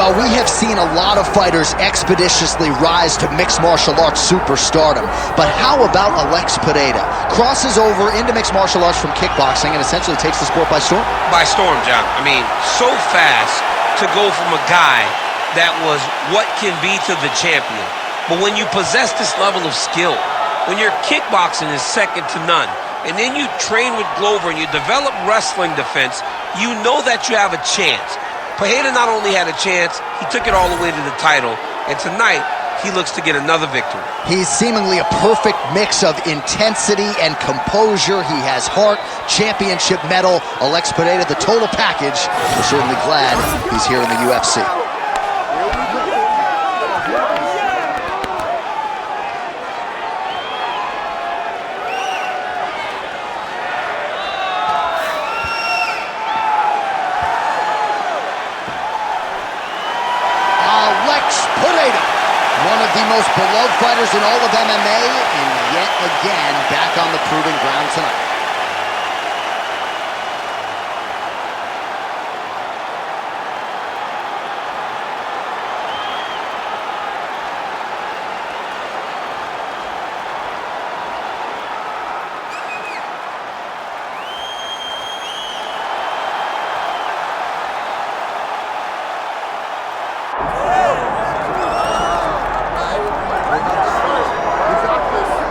Well, we have seen a lot of fighters expeditiously rise to mixed martial arts superstardom. But how about Alex Pereira? Crosses over into mixed martial arts from kickboxing and essentially takes the sport by storm? By storm, John. I mean, so fast to go from a guy that was what can be to the champion. But when you possess this level of skill, when your kickboxing is second to none, and then you train with Glover and you develop wrestling defense, you know that you have a chance. Pereira not only had a chance, he took it all the way to the title, and tonight he looks to get another victory. He's seemingly a perfect mix of intensity and composure. He has heart, championship medal. Alex Pereira, the total package. We're certainly glad he's here in the UFC. One of the most beloved fighters in all of MMA, and yet again, back on the proving ground tonight.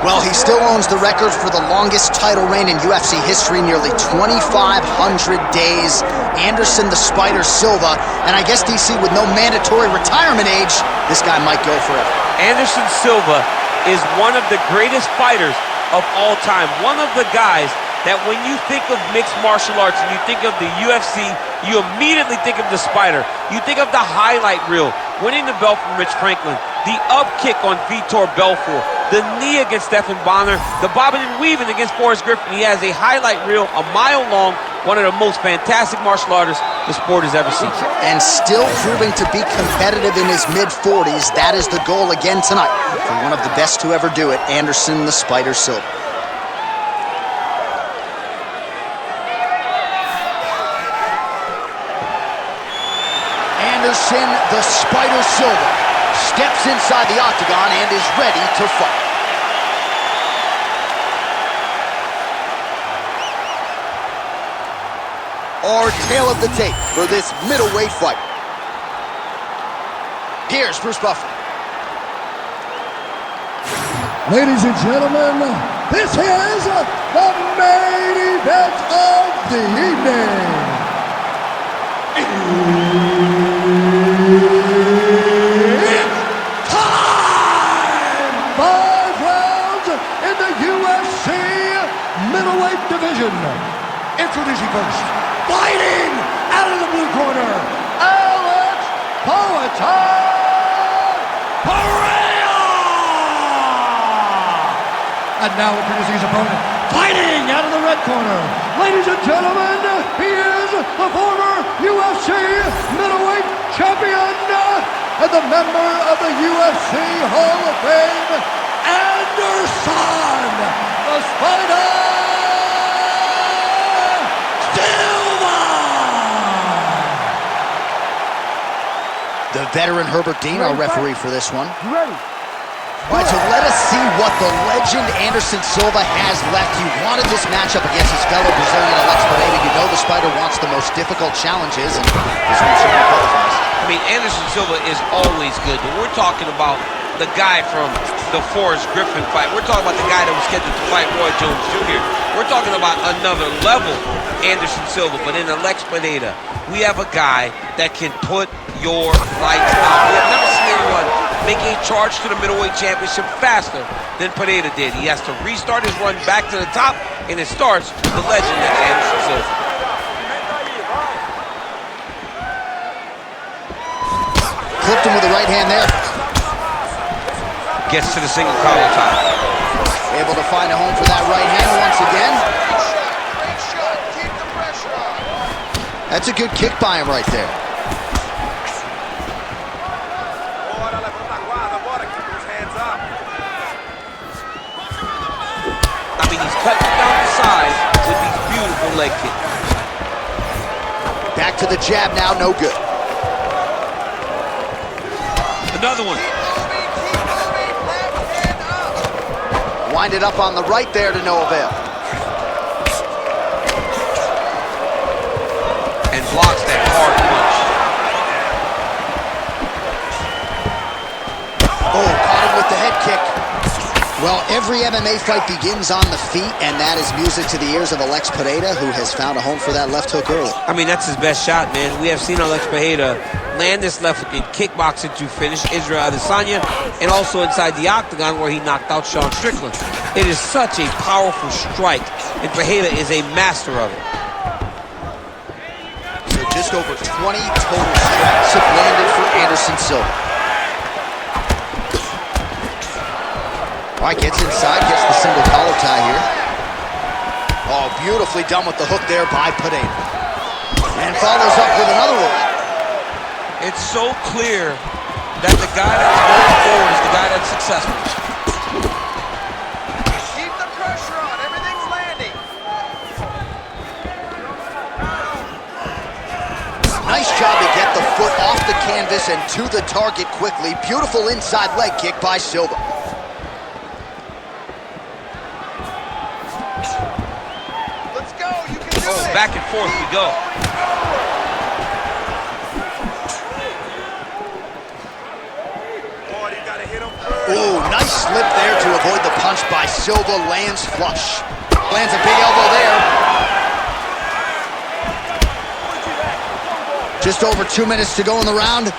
Well, he still owns the record for the longest title reign in UFC history, nearly 2,500 days. Anderson the Spider Silva, and I guess, DC, with no mandatory retirement age, this guy might go forever. Anderson Silva is one of the greatest fighters of all time. One of the guys that when you think of mixed martial arts and you think of the UFC, you immediately think of the Spider. You think of the highlight reel, winning the belt from Rich Franklin, the up kick on Vitor Belfort, the knee against Stephan Bonner, the bobbing and weaving against Forrest Griffin. He has a highlight reel a mile long, one of the most fantastic martial artists the sport has ever seen. And still proving to be competitive in his mid-40s. That is the goal again tonight for one of the best to ever do it, Anderson the Spider Silva. Anderson the Spider Silva steps inside the octagon and is ready to fight. Our tale of the tape for this middleweight fight. Here's Bruce Buffer. Ladies and gentlemen, this is the main event of the evening. Middleweight division. Introducing first, fighting out of the blue corner, Alex Pereira. And now introducing his opponent, fighting out of the red corner. Ladies and gentlemen, he is the former UFC middleweight champion and the member of the UFC Hall of Fame, Anderson the Spider Silva! The veteran Herbert Dean, our referee for this one. You ready? All right, so let us see what the legend Anderson Silva has left. He wanted this matchup against his fellow Brazilian Alex Pereira. You know the Spider wants the most difficult challenges, and this one certainly qualifies. I mean, Anderson Silva is always good, but we're talking about the guy from the Forrest Griffin fight. We're talking about the guy that was scheduled to fight Roy Jones Jr. We're talking about another level Anderson Silva, but in Alex Pereira, we have a guy that can put your lights out. We have never seen anyone make a charge to the middleweight championship faster than Pereira did. He has to restart his run back to the top, and it starts with the legend that's Anderson Silva. Clipped him with the right hand there. Gets to the single collar tie. Able to find a home for that right hand once again. That's a good kick by him right there. I mean, he's cutting down the sides with these beautiful leg kicks. Back to the jab now, no good. another one. Winded up on the right there to no avail. And blocks that hard punch. Oh, caught him with the head kick. Well, every MMA fight begins on the feet, and that is music to the ears of Alex Pereira, who has found a home for that left hook early. I mean, that's his best shot, man. We have seen Alex Pereira land this left hook in kickboxing to finish Israel Adesanya, and also inside the octagon where he knocked out Sean Strickland. It is such a powerful strike, and Pereira is a master of it. So just over 20 total strikes have landed for Anderson Silva. All right, gets inside, gets the single collar tie here. Oh, beautifully done with the hook there by Pereira. And follows up with another one. It's so clear that the guy that's going forward is the guy that's successful. Keep the pressure on. Everything's landing. Nice job to get the foot off the canvas and to the target quickly. Beautiful inside leg kick by Silva. Let's go. You can do it. Back and forth we go. Ooh, nice slip there to avoid the punch by Silva. Lands flush. Lands a big elbow there. Just over 2 minutes to go in the round.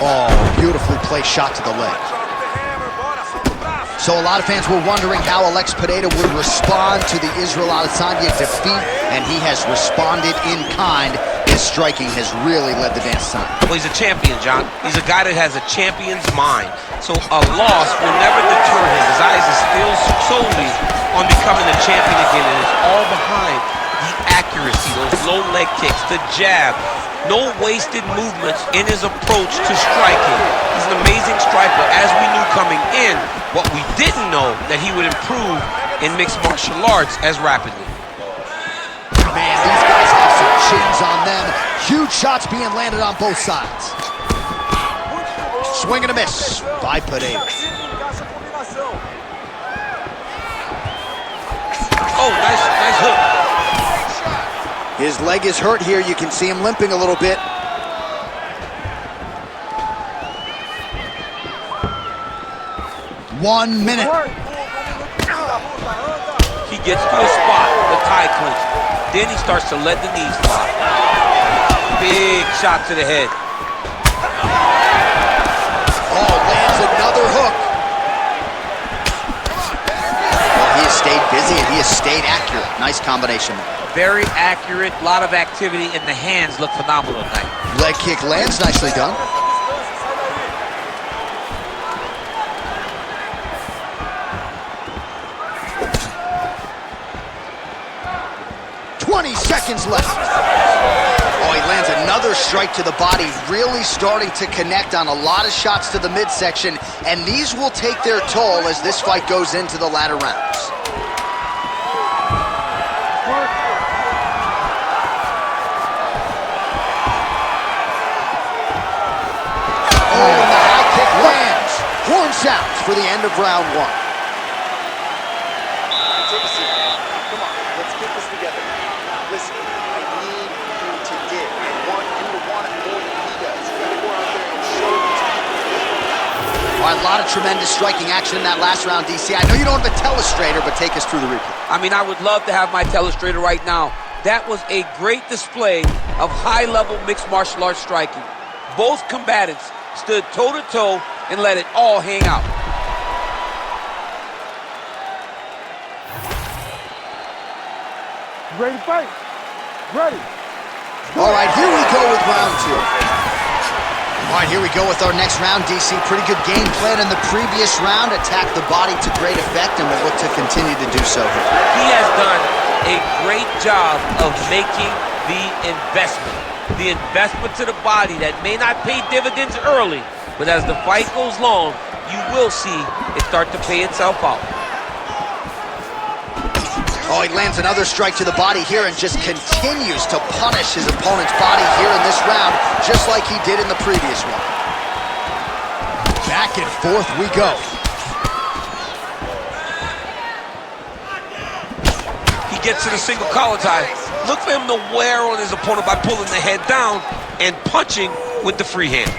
Oh, beautifully placed shot to the leg. So a lot of fans were wondering how Alex Pereira would respond to the Israel Adesanya defeat, and he has responded in kind. His striking has really led the dance time. Well, he's a champion, John. He's a guy that has a champion's mind. So a loss will never deter him. His eyes are still solely on becoming a champion again, and it's all behind the accuracy, those low leg kicks, the jab. No wasted movements in his approach to striking. He's an amazing striker, as we knew coming in. What we didn't know, that he would improve in mixed martial arts as rapidly. Man, these guys have some chins on them. Huge shots being landed on both sides. Swing and a miss by Pereira. Oh, nice hook. His leg is hurt here. You can see him limping a little bit. One minute. He gets to a spot, the tie clinch. Then he starts to let the knees fly. Big shot to the head. Oh, lands another hook. Well, he has stayed busy and he has stayed accurate. Nice combination. Very accurate, a lot of activity, and the hands look phenomenal tonight. Leg kick lands, nicely done. Seconds left. Oh, he lands another strike to the body, really starting to connect on a lot of shots to the midsection, and these will take their toll as this fight goes into the latter rounds. Oh, and the high kick lands. Horn sounds for the end of round one. Take a seat, man. Come on, let's get this together. Listen, I need you to dig. I want you to want it more than he does. You gotta go out there and show these people. All right, a lot of tremendous striking action in that last round, DC. I know you don't have a telestrator, but take us through the replay. I mean, I would love to have my telestrator right now. That was a great display of high-level mixed martial arts striking. Both combatants stood toe-to-toe and let it all hang out. Ready to fight? Ready. All right, here we go with round two. All right, here we go with our next round, DC. Pretty good game plan in the previous round. Attacked the body to great effect, and we'll look to continue to do so here. He has done a great job of making the investment. The investment to the body that may not pay dividends early, but as the fight goes long, you will see it start to pay itself out. Oh, he lands another strike to the body here and just continues to punish his opponent's body here in this round, just like he did in the previous one. Back and forth we go. He gets to the single collar tie. Look for him to wear on his opponent by pulling the head down and punching with the free hand.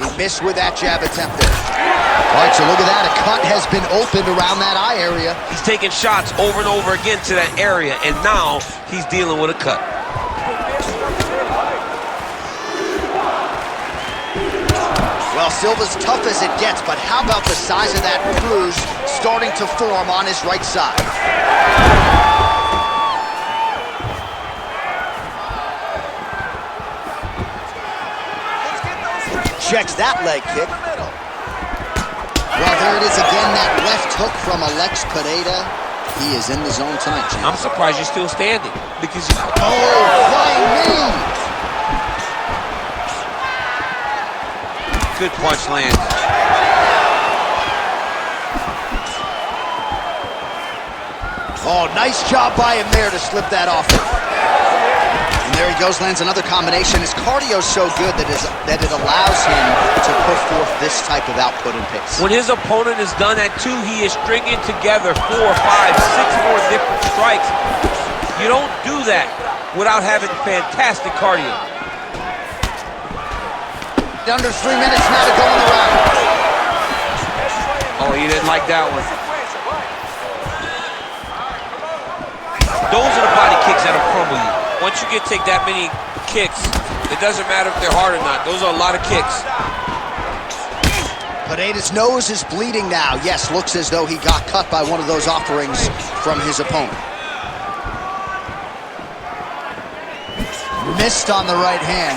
He missed with that jab attempt there. All right, so look at that. A cut has been opened around that eye area. He's taking shots over and over again to that area, and now he's dealing with a cut. Well, Silva's tough as it gets, but how about the size of that bruise starting to form on his right side? Checks that leg kick. Well, there it is again, that left hook from Alex Pereira. He is in the zone tonight, Jim. I'm surprised you're still standing because you... Oh, flying knee! Good punch lands. Oh, nice job by him there to slip that off. And there he goes, lands another combination. His cardio's so good that it allows him to put forth this type of output and pace. When his opponent is done at 2, he is stringing together 4, 5, 6 more different strikes. You don't do that without having fantastic cardio. Under 3 minutes now to go in the round. Oh, he didn't like that one. Those are the body kicks that'll crumble you. Once you take that many kicks, it doesn't matter if they're hard or not. Those are a lot of kicks. Pereira's nose is bleeding now. Yes, looks as though he got cut by one of those offerings from his opponent. Missed on the right hand.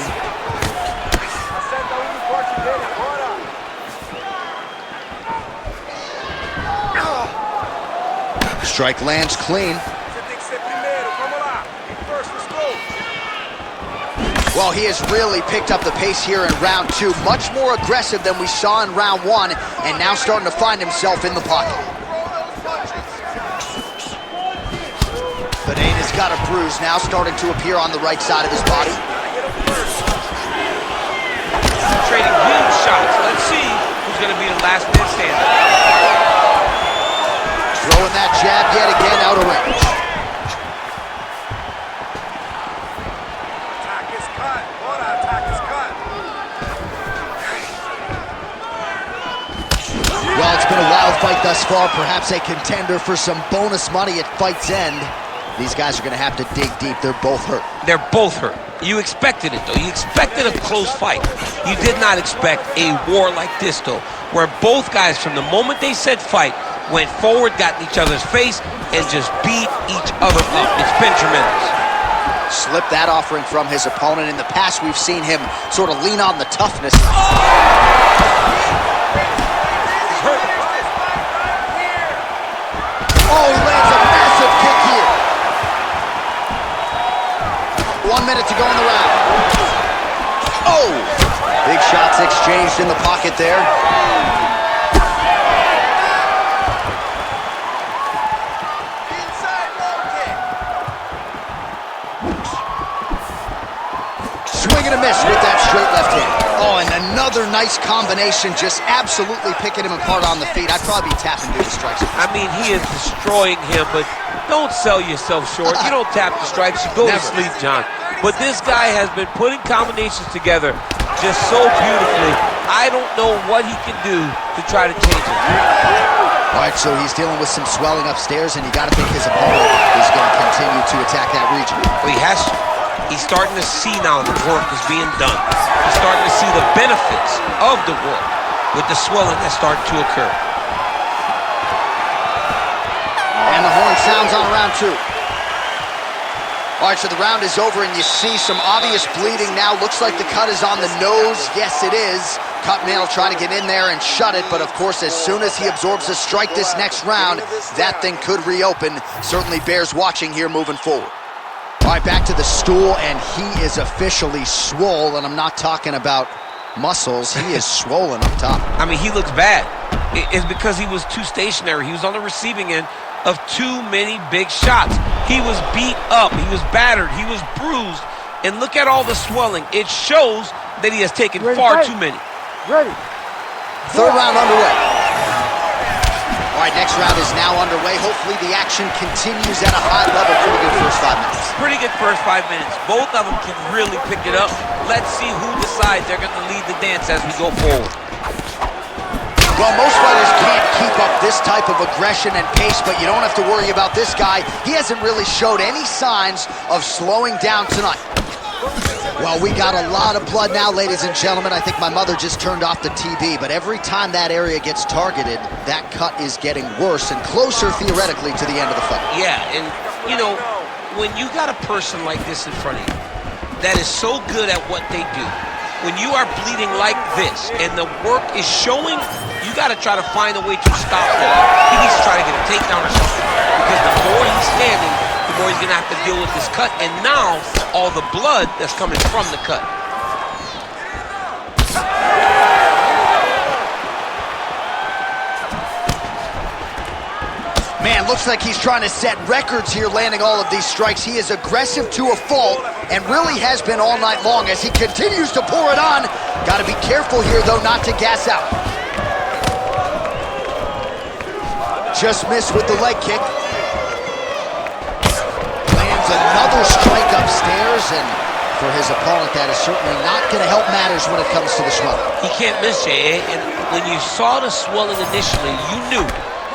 Strike lands clean. Well, he has really picked up the pace here in round 2. Much more aggressive than we saw in round 1, and now starting to find himself in the pocket. Pereira's got a bruise now starting to appear on the right side of his body. Trading huge shots. Let's see who's going to be the last man standing. Throwing that jab yet again out of range. Well, it's been a wild fight thus far. Perhaps a contender for some bonus money at fight's end. These guys are going to have to dig deep. They're both hurt. They're both hurt. You expected it, though. You expected a close fight. You did not expect a war like this, though, where both guys, from the moment they said fight, went forward, got in each other's face, and just beat each other up. It's been tremendous. Slipped that offering from his opponent. In the past, we've seen him sort of lean on the toughness. Oh, he lands a massive kick here. 1 minute to go in the round. Oh! Big shots exchanged in the pocket there. Swing and a miss with that straight left hand. Oh, and another nice combination, just absolutely picking him apart on the feet. I'd probably be tapping to the strikes. I mean, he is destroying him, but don't sell yourself short. You don't tap the strikes, you go to sleep, John. But this guy has been putting combinations together just so beautifully. I don't know what he can do to try to change it. All right, so he's dealing with some swelling upstairs, and you got to think his opponent is going to continue to attack that region. Well, he has to. He's starting to see now the work is being done. He's starting to see the benefits of the work with the swelling that's starting to occur. And the horn sounds on round 2. All right, so the round is over, and you see some obvious bleeding now. Looks like the cut is on the nose. Yes, it is. Cutman will try to get in there and shut it, but of course, as soon as he absorbs a strike this next round, that thing could reopen. Certainly bears watching here moving forward. All right, back to the stool, and he is officially swole, and I'm not talking about muscles. He is swollen up top. I mean, he looks bad. It's because he was too stationary. He was on the receiving end of too many big shots. He was beat up. He was battered. He was bruised. And look at all the swelling. It shows that he has taken far too many. Ready. Third round underway. All right, next round is now underway. Hopefully the action continues at a high level. Pretty good first 5 minutes. Pretty good first 5 minutes. Both of them can really pick it up. Let's see who decides they're going to lead the dance as we go forward. Well, most fighters can't keep up this type of aggression and pace, but you don't have to worry about this guy. He hasn't really showed any signs of slowing down tonight. Well, we got a lot of blood now, ladies and gentlemen. I think my mother just turned off the TV, but every time that area gets targeted, that cut is getting worse and closer, theoretically, to the end of the fight. Yeah, and, you know, when you got a person like this in front of you that is so good at what they do, when you are bleeding like this and the work is showing, you got to try to find a way to stop that. He needs to try to get a takedown or something, because the more he's standing, the more he's going to have to deal with this cut, and now all the blood that's coming from the cut. Man, looks like he's trying to set records here, landing all of these strikes. He is aggressive to a fault and really has been all night long as he continues to pour it on. Got to be careful here, though, not to gas out. Just missed with the leg kick. Lands another strike upstairs, and for his opponent, that is certainly not going to help matters when it comes to the swelling. He can't miss, Jay, and when you saw the swelling initially, you knew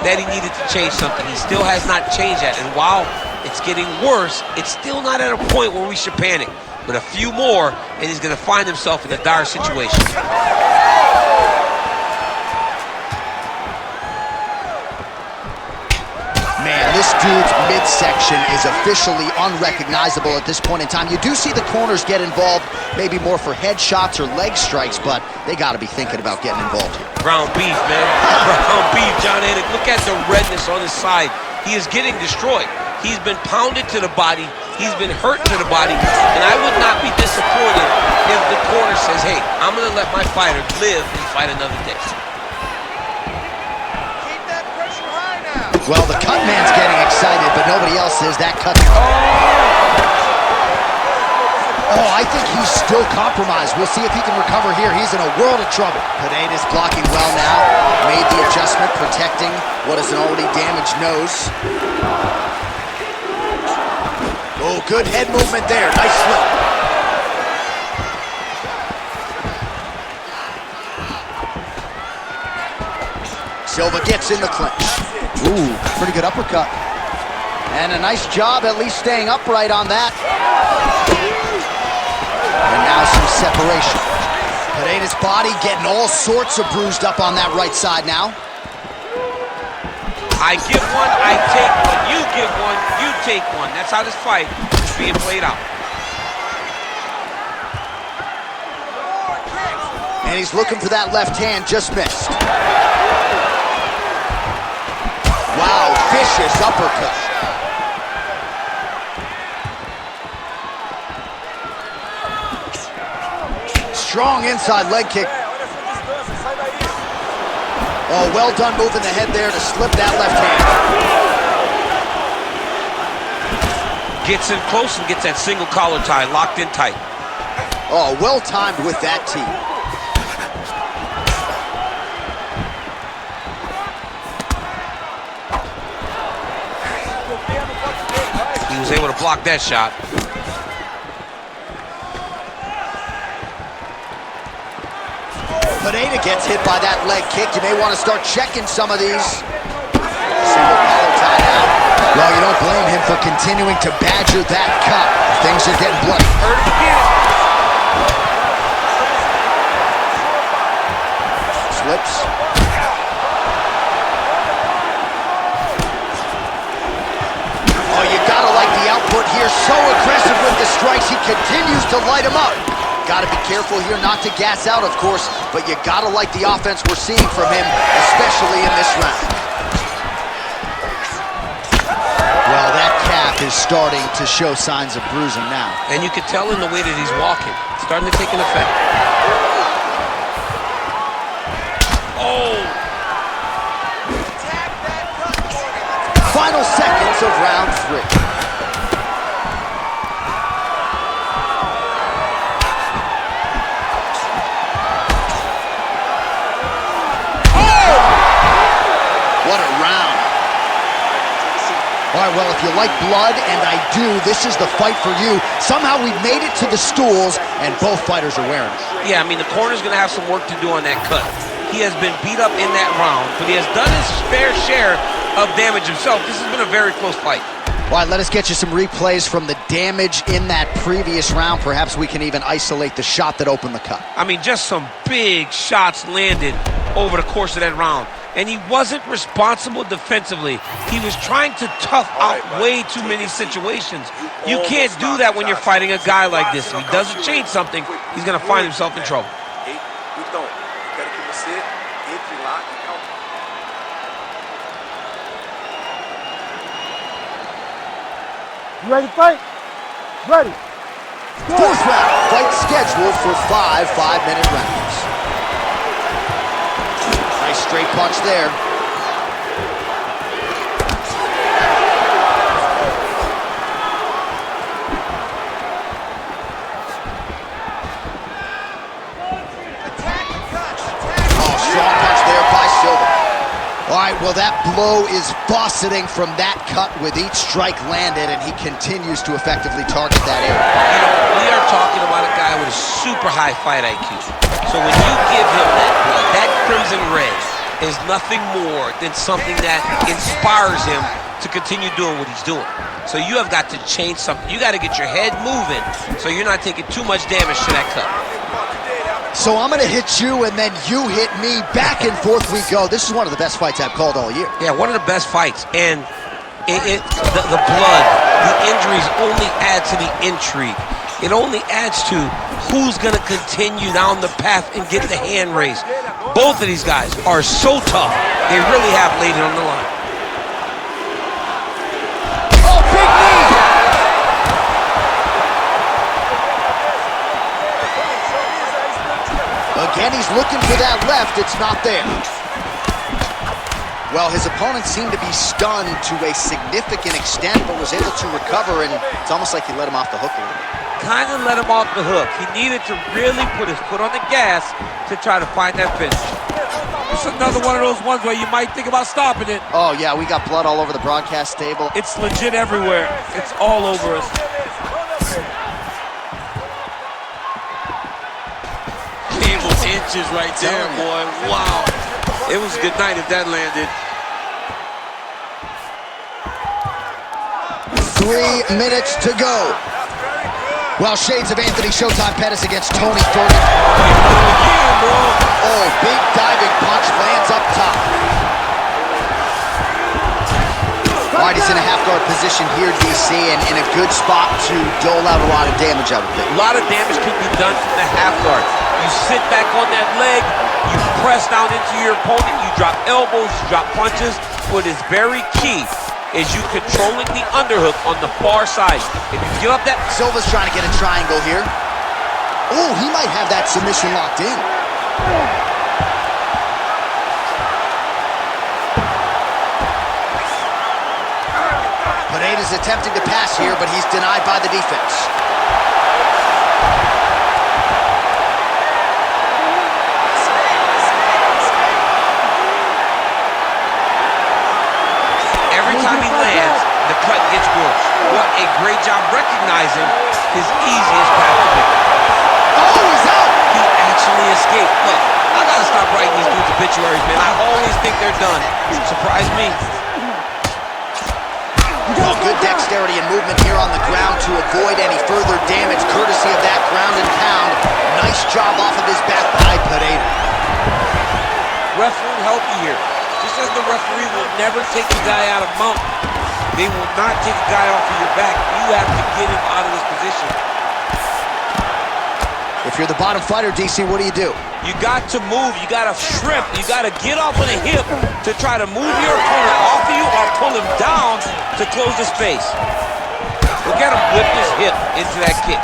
that he needed to change something. He still has not changed that, and while it's getting worse, it's still not at a point where we should panic. But a few more, and he's going to find himself in a dire situation. Man, this dude's midsection is officially unrecognizable at this point in time. You do see the corners get involved, maybe more for headshots or leg strikes, but they got to be thinking about getting involved here. Ground beef, man. Ground beef, John Anik. Look at the redness on his side. He is getting destroyed. He's been pounded to the body. He's been hurt to the body. And I would not be disappointed if the corner says, hey, I'm going to let my fighter live and fight another day. Keep that pressure high now. Well, the cut man's getting excited, but nobody else is. That cut. Oh, I think he's still compromised. We'll see if he can recover here. He's in a world of trouble. Pereira's blocking well now. Made the adjustment, protecting what is an already damaged nose. Oh, good head movement there. Nice flip. Silva gets in the clinch. Ooh, pretty good uppercut. And a nice job at least staying upright on that. And now some separation. Pereira's body getting all sorts of bruised up on that right side now. I give one, I take one. You give one, you take one. That's how this fight is being played out. And he's looking for that left hand, just missed. Wow, vicious uppercut. Strong inside leg kick. Oh, well done moving the head there to slip that left hand. Gets in close and gets that single collar tie locked in tight. Oh, well timed with that tee. He was able to block that shot. Pereira gets hit by that leg kick. You may want to start checking some of these. Single collar tie now. Well, you don't blame him for continuing to badger that cut. Things are getting bloody. Hurt again. Slips. Oh, you gotta like the output here. So aggressive with the strikes. He continues to light him up. Got to be careful here not to gas out, of course, but you got to like the offense we're seeing from him, especially in this round. Well, that calf is starting to show signs of bruising now. And you can tell in the way that he's walking. It's starting to take an effect. minutes of round 3. What a round. All right, well, if you like blood, and I do, this is the fight for you. Somehow we've made it to the stools, and both fighters are wearing it. Yeah, I mean, the corner's going to have some work to do on that cut. He has been beat up in that round, but he has done his fair share of damage himself. This has been a very close fight. All right, let us get you some replays from the damage in that previous round. Perhaps we can even isolate the shot that opened the cut. I mean, just some big shots landed over the course of that round. And he wasn't responsible defensively. He was trying to tough out way too many situations. You can't do that when you're fighting a guy like this. If he doesn't change something, he's going to find himself in trouble. You ready to fight? Ready. Fourth round, fight scheduled for 5 5-minute rounds. Nice straight punch there. Oh, strong punch there by Silva. All right, well, that blow is buffeting from that cut with each strike landed, and he continues to effectively target that area. You know, we are talking about a guy with a super high fight IQ. So when you give him that blood, that crimson red is nothing more than something that inspires him to continue doing what he's doing. So you have got to change something. You got to get your head moving so you're not taking too much damage to that cut. So I'm going to hit you, and then you hit me. Back and forth we go. This is one of the best fights I've called all year. Yeah, one of the best fights. And the blood, the injuries only add to the intrigue. It only adds to who's going to continue down the path and get the hand raised. Both of these guys are so tough. They really have laid it on the line. Oh, big knee! Again, he's looking for that left. It's not there. Well, his opponent seemed to be stunned to a significant extent, but was able to recover, and it's almost like he let him off the hook a little bit. Kind of let him off the hook. He needed to really put his foot on the gas to try to find that finish. It's another one of those ones where you might think about stopping it. Oh, yeah, we got blood all over the broadcast table. It's legit everywhere. It's all over us. Cable inches right there, boy. Wow. It was a good night if that landed. 3 minutes to go. Well, shades of Anthony Showtime Pettis against Tony Ferguson. Oh, big diving punch lands up top. All right, he's in a half-guard position here, DC, and in a good spot to dole out a lot of damage, I would think. A lot of damage can be done from the half guard. You sit back on that leg, you press down into your opponent, you drop elbows, you drop punches. What is very key is you controlling the underhook on the far side. If you give up that... Silva's trying to get a triangle here. Oh, he might have that submission locked in. Pereira's attempting to pass here, but he's denied by the defense. Every time he lands, the cut gets worse. What a great job recognizing his easiest path to victory. Oh, he's out! He actually escaped. Look, I gotta stop writing these dudes obituaries, man. I always think they're done. Surprise me. Well, good dexterity and movement here on the ground to avoid any further damage, courtesy of that ground and pound. Nice job off of his back by Pereira. Referee help you here. Just as the referee will never take the guy out of mount, they will not take the guy off of your back. You have to get him out of this position. If you're the bottom fighter, DC, what do? You got to move. You got to shrimp. You got to get off on a hip to try to move your opponent off of you or pull him down to close the space. Look at him whip his hip into that kick.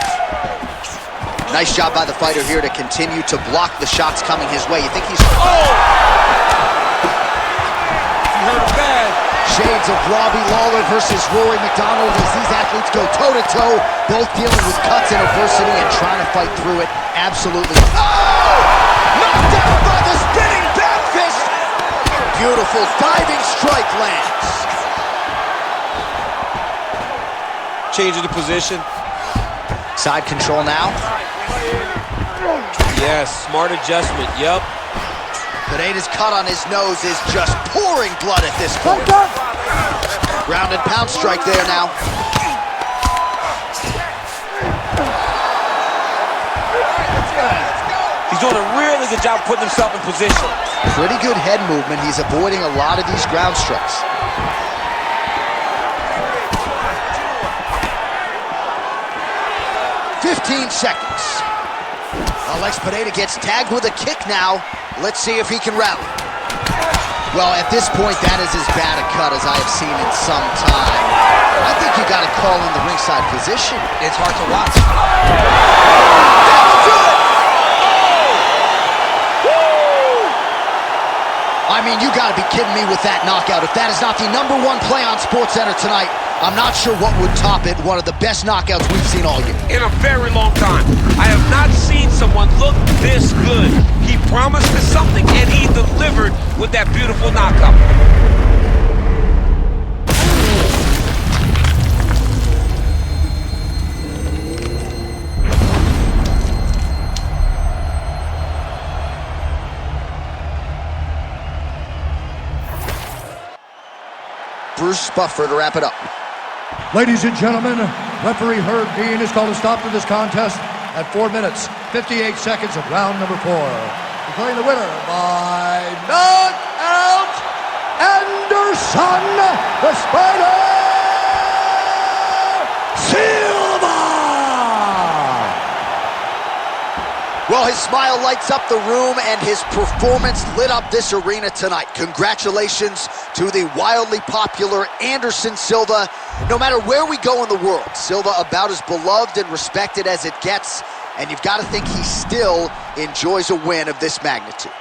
Nice job by the fighter here to continue to block the shots coming his way. You think he's... Oh! You heard him bad. Shades of Robbie Lawler versus Rory McDonald as these athletes go toe-to-toe, both dealing with cuts and adversity and trying to fight through it. Absolutely. Oh! Knocked down by the spinning back fist! Beautiful diving strike lands. Changing the position. Side control now. Yes, smart adjustment, yep. Pereira's cut on his nose is just pouring blood at this point. Ground and pound strike there now. He's doing a really good job putting himself in position. Pretty good head movement. He's avoiding a lot of these ground strikes. "15 seconds. Alex Pereira gets tagged with a kick now. Let's see if he can rally. Well, at this point, that is as bad a cut as I have seen in some time. I think you got to call in the ringside physician. It's hard to watch. That'll do it! I mean, you got to be kidding me with that knockout. If that is not the #1 play on SportsCenter tonight, I'm not sure what would top it. One of the best knockouts we've seen all year. In a very long time. I have not seen someone look this good. He promised us something, and he delivered with that beautiful knockout. Bruce Buffer to wrap it up. Ladies and gentlemen, referee Herb Dean has called a stop to this contest at 4 minutes, 58 seconds of round number 4. Declaring the winner by knockout, Anderson the Spider Silva! Well, his smile lights up the room, and his performance lit up this arena tonight. Congratulations to the wildly popular Anderson Silva. No matter where we go in the world, Silva about as beloved and respected as it gets, and you've got to think he still enjoys a win of this magnitude.